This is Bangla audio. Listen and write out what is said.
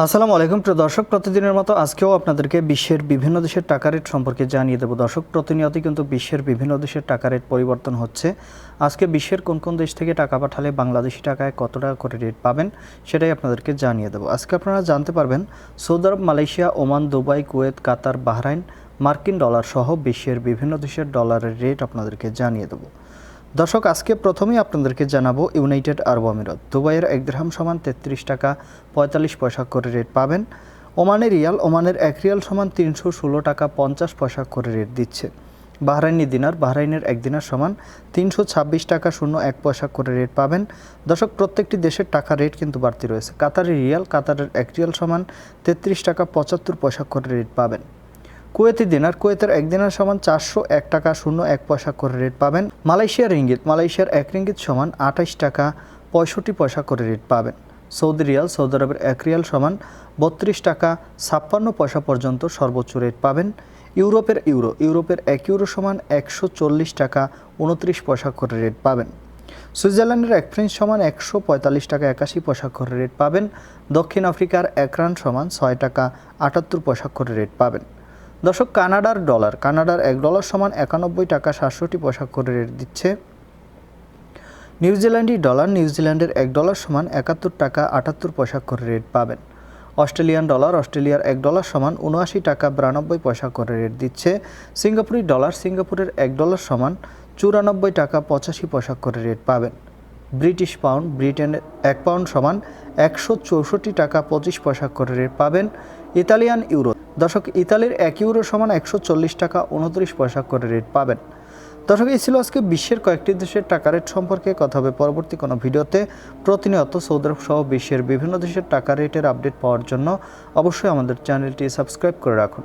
আসসালামু আলাইকুম প্রিয় দর্শক, প্রতিদিনের মতো আজকেও আপনাদেরকে বিশ্বের বিভিন্ন দেশের টাকা রেট সম্পর্কে জানিয়ে দেব। দর্শক, প্রতিনিয়তই কিন্তু বিশ্বের বিভিন্ন দেশের টাকা রেট পরিবর্তন হচ্ছে। আজকে বিশ্বের কোন কোন দেশ থেকে টাকা পাঠালে বাংলাদেশি টাকায় কত টাকা করে রেট পাবেন সেটাই আপনাদেরকে জানিয়ে দেব। আজকে আপনারা জানতে পারবেন সৌদি আরব, মালয়েশিয়া, ওমান, দুবাই, কুয়েত, কাতার, বাহরাইন, মার্কিন ডলার সহ বিশ্বের বিভিন্ন দেশের ডলারের রেট আপনাদেরকে জানিয়ে দেব। দর্শক, আজকে প্রথমেই আপনাদেরকে জানাবো ইউনাইটেড আরব আমিরাত। দুবাইয়ের 1 দিরহাম সমান 33 টাকা 45 পয়সা করে রেট পাবেন। ওমানের রিয়াল, ওমানের 1 রিয়াল সমান 316 টাকা 50 পয়সা করে রেট দিচ্ছে। বাহরাইনি দিনার, বাহরাইনের 1 দিনার সমান 326 টাকা 01 পয়সা করে রেট পাবেন। দর্শক, প্রত্যেকটি দেশের টাকা রেট কিন্তু বাড়তি রয়েছে। কাতারের রিয়াল, কাতারের 1 রিয়াল সমান 33 টাকা 75 পয়সা করে রেট পাবেন। কুয়েতি দিনার, কুয়েতের 1 দিনার সমান 401 টাকা 01 পয়সা করে রেট পাবেন। মালয়েশিয়ার রিঙ্গিত, মালয়েশিয়ার 1 রিঙ্গিত সমান 28 টাকা 65 পয়সা করে রেট পাবেন। সৌদি রিয়াল, সৌদি আরবের 1 রিয়াল সমান 32 টাকা 56 পয়সা পর্যন্ত সর্বোচ্চ রেট পাবেন। ইউরোপের ইউরো, ইউরোপের 1 ইউরো সমান 140 টাকা 29 পয়সা করে রেট পাবেন। সুইজারল্যান্ডের 1 ফ্রেঞ্চ সমান 145 টাকা 81 পয়সা করে রেট পাবেন। দক্ষিণ আফ্রিকার 1 রান সমান 6 টাকা 78 পয়সা করে রেট পাবেন। দর্শক, কানাডার ডলার, কানাডার 1 ডলার সমান 91 টাকা 67 পয়সা করে রেট দিচ্ছে। নিউজিল্যান্ডি ডলার, নিউজিল্যান্ডের 1 ডলার সমান 71 টাকা 78 পয়সা করে রেট পাবেন। অস্ট্রেলিয়ান ডলার, অস্ট্রেলিয়ার 1 ডলার সমান 79 টাকা 92 পয়সা করে রেট দিচ্ছে। সিঙ্গাপুরি ডলার, সিঙ্গাপুরের 1 ডলার সমান 94 টাকা 85 পয়সা করে রেট পাবেন। ব্রিটিশ পাউন্ড, ব্রিটেনের 1 পাউন্ড সমান 164 টাকা 25 পয়সা করে রেট পাবেন। ইতালিয়ান ইউরো, দর্শক, ইতালির 1 ইউরো সমান 140 টাকা 29 পয়সা করে রেট পাবেন। দর্শক, এই ছিল আজকে বিশ্বের কয়েকটি দেশের টাকা রেট সম্পর্কে। কথা হবে পরবর্তী কোনো ভিডিওতে। প্রতিনিয়ত সৌদি আরব সহ বিশ্বের বিভিন্ন দেশের টাকা রেটের আপডেট পাওয়ার জন্য অবশ্যই আমাদের চ্যানেলটি সাবস্ক্রাইব করে রাখুন।